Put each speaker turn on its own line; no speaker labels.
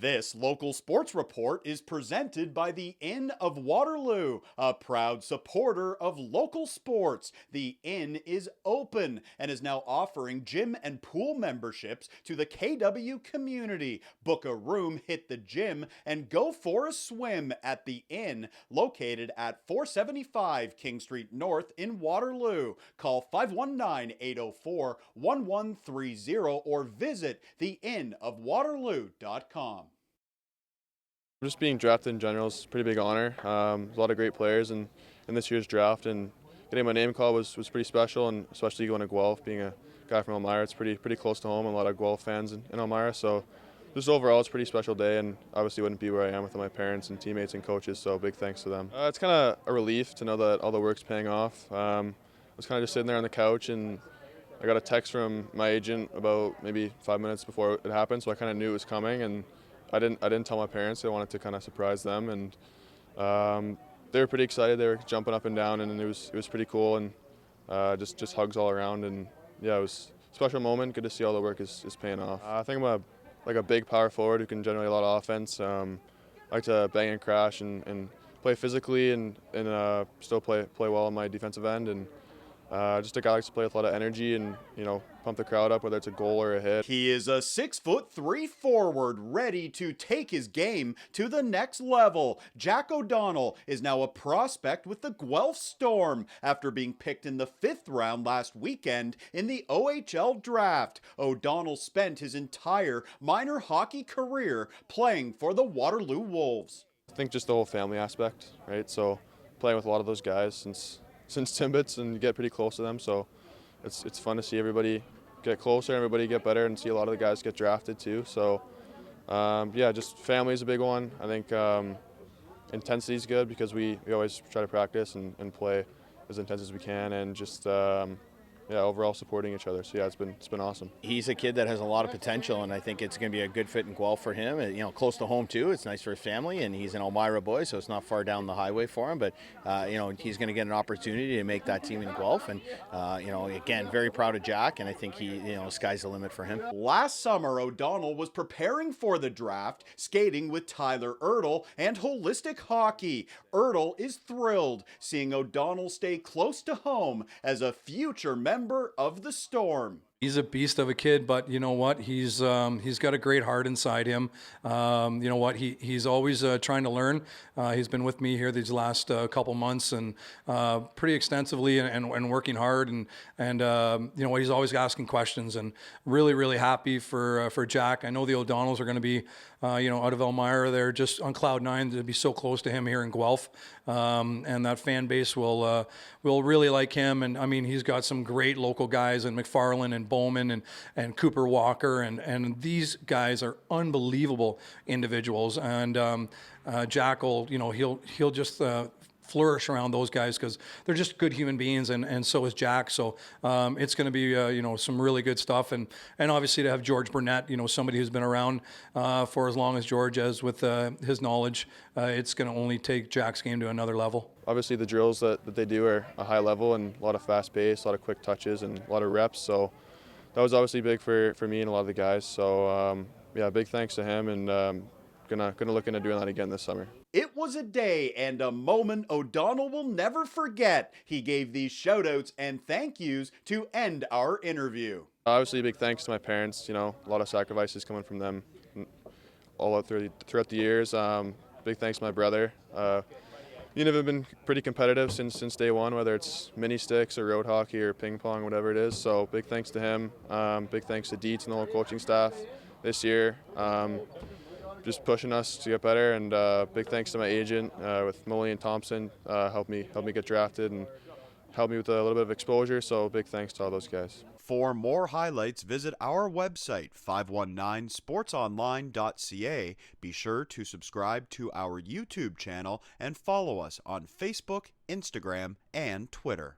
This local sports report is presented by the Inn of Waterloo, a proud supporter of local sports. The Inn is open and is now offering gym and pool memberships to the KW community. Book a room, hit the gym, and go for a swim at the Inn, located at 475 King Street North in Waterloo. Call 519-804-1130 or visit theinnofwaterloo.com.
Just being drafted in general is a pretty big honor. There's a lot of great players in this year's draft, and getting my name called was pretty special, and especially going to Guelph, being a guy from Elmira, it's pretty close to home, and a lot of Guelph fans in Elmira. So just overall, it's a pretty special day, and obviously wouldn't be where I am without my parents and teammates and coaches, so big thanks to them. It's kind of a relief to know that all the work's paying off. I was kind of just sitting there on the couch, and I got a text from my agent about maybe 5 minutes before it happened, so I kind of knew it was coming, and I didn't tell my parents. I wanted to kind of surprise them, and they were pretty excited. They were jumping up and down, and it was pretty cool, and just hugs all around, and yeah, it was a special moment. Good to see all the work is paying off. I think I'm a big power forward who can generate a lot of offense. I like to bang and crash and play physically and still play well on my defensive end, and just a guy who likes to play with a lot of energy and, pump the crowd up, whether it's a goal or a hit.
He is a 6'3" forward ready to take his game to the next level. Jack O'Donnell is now a prospect with the Guelph Storm after being picked in the 5th round last weekend in the OHL Draft. O'Donnell spent his entire minor hockey career playing for the Waterloo Wolves.
I think just the whole family aspect, right? So playing with a lot of those guys since Timbits, and you get pretty close to them, so it's fun to see everybody get closer, everybody get better, and see a lot of the guys get drafted too. So yeah, just family is a big one. I think intensity is good because we always try to practice and play as intense as we can, and just yeah, overall supporting each other. So yeah, it's been awesome.
He's a kid that has a lot of potential, and I think it's going to be a good fit in Guelph for him. Close to home too. It's nice for his family, and he's an Elmira boy, so it's not far down the highway for him. But he's going to get an opportunity to make that team in Guelph, and again, very proud of Jack, and I think sky's the limit for him.
Last summer, O'Donnell was preparing for the draft, skating with Tyler Ertl and Holistic Hockey. Ertl is thrilled seeing O'Donnell stay close to home as a future member of the Storm.
He's a beast of a kid, but you know what? He's got a great heart inside him. You know what? He's always trying to learn. He's been with me here these last couple months, and pretty extensively, and working hard, and he's always asking questions, and really happy for Jack. I know the O'Donnells are going to be out of Elmira. They're just on cloud nine to be so close to him here in Guelph, and that fan base will really like him. And I mean, he's got some great local guys, and McFarland and Bowman and Cooper Walker, and these guys are unbelievable individuals. And Jack will, he'll just flourish around those guys because they're just good human beings, and so is Jack. So it's going to be some really good stuff, and obviously to have George Burnett, somebody who's been around for as long as George has, with his knowledge, it's going to only take Jack's game to another level.
Obviously the drills that they do are a high level, and a lot of fast pace, a lot of quick touches, and a lot of reps. So that was obviously big for me and a lot of the guys. So yeah, big thanks to him, and gonna look into doing that again this summer.
It was a day and a moment O'Donnell will never forget. He gave these shout-outs and thank yous to end our interview.
Obviously, big thanks to my parents. A lot of sacrifices coming from them all out throughout the years. Big thanks to my brother. I've been pretty competitive since day one, whether it's mini sticks or road hockey or ping pong, whatever it is. So big thanks to him. Big thanks to Dietz and the whole coaching staff this year. Just pushing us to get better, and big thanks to my agent with Molly and Thompson, helped me get drafted and helped me with a little bit of exposure. So big thanks to all those guys.
For more highlights, visit our website, 519sportsonline.ca. Be sure to subscribe to our YouTube channel and follow us on Facebook, Instagram, and Twitter.